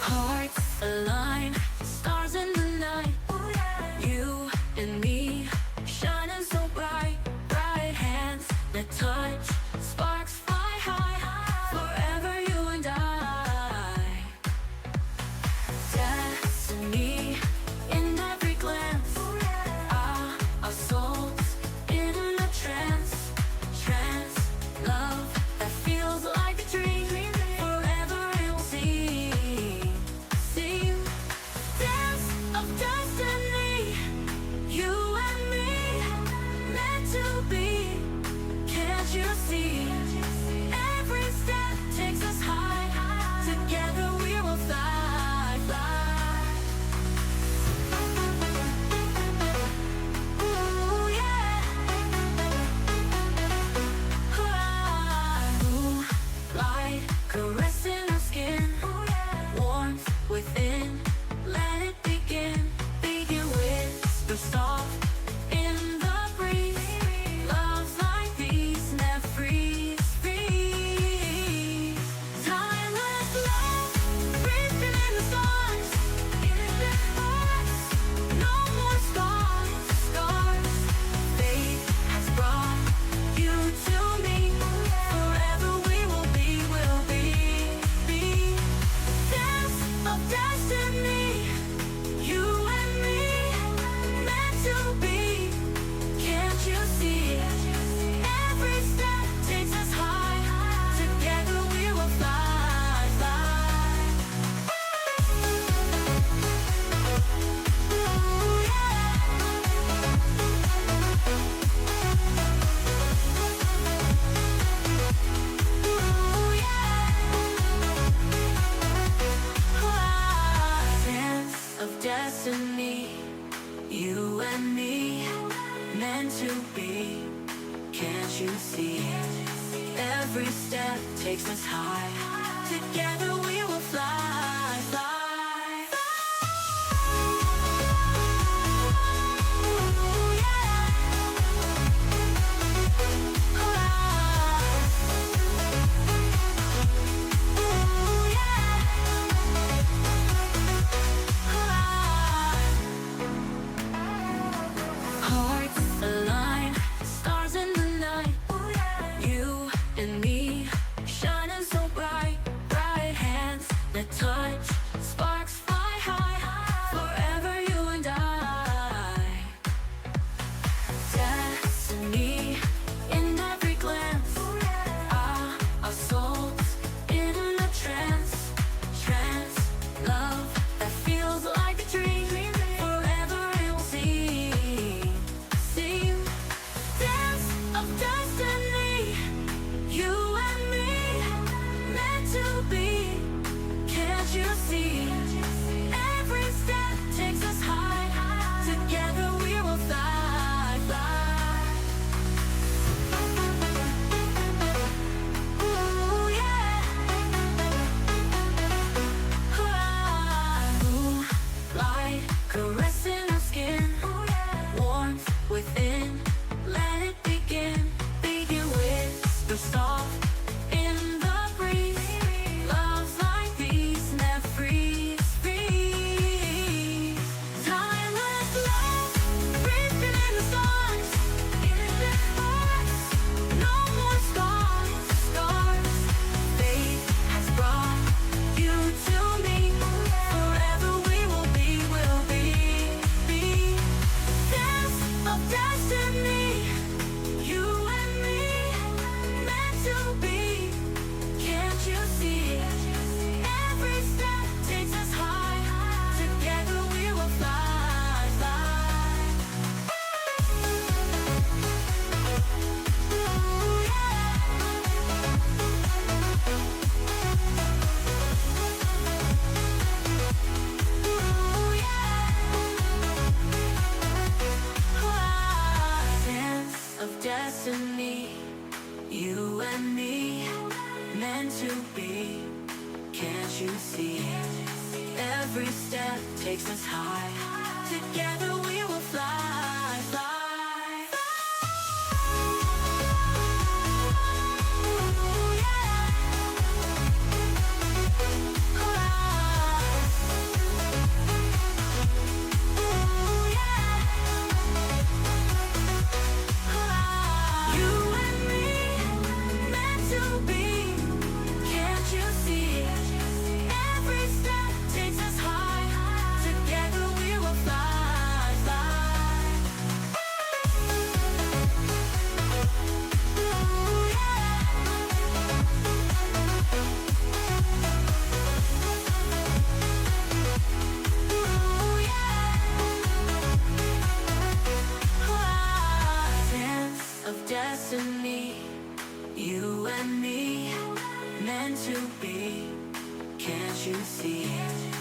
Hearts align, stars in the night. You and me, shining so bright. Bright hands that touch, sparks fly high. Forever you and I. Destiny in every glance. Our souls in a trance. Trance, love that feels like a dream. Forever it will seem. Dance of destiny. You and me, meant to be. Can't you see? Every step takes us high. Together we will fly, fly. Ooh, yeah. Moonlight caressing our skin. Warmth within, let it begin. Begin with the soft in the breeze. Love's like these, never freeze, freeze. Timeless love, breathing in the stars. In their hearts, no more scars, scars. Fate has brought you to me. Forever we will be, be. Dance of destiny. You and me, meant to be. Can't you see? Every step takes us high. Together we will fly, fly. Ooh, yeah. Ooh, yeah. Dance of destiny. You and me, meant to be. Can't you see? Every step takes us high. Together we will fly, fly. Ooh, yeah. Ooh, yeah. Hearts align, stars in the night. You and me, shining so bright. Bright hands that touch, sparks fly high. Forever you and I. Destiny in every glance. Our souls in a trance. Trance, love that feels like a dream. Forever it will seem. Dance of destiny. You and me, meant to be. Can't you see? Every step takes us high. Together we will fly, fly. Ooh, yeah. Moonlight caressing our skin. Warmth within, let it begin. Begin with the soft in the breeze. Love's like these, never freeze, freeze. Timeless love, breathing in the stars. In their hearts, no more scars, scars. Fate has brought you to me. Forever we will be, be. Dance of destiny. You and me, meant to be. Can't you see? Every step takes us high. Together we will fly, fly. Ooh, yeah. Ooh, yeah. Dance of destiny. You and me, meant to be. Can't you see? Every step takes us high. Together we will fly, fly. destiny. You and me, meant to be. Can't you see?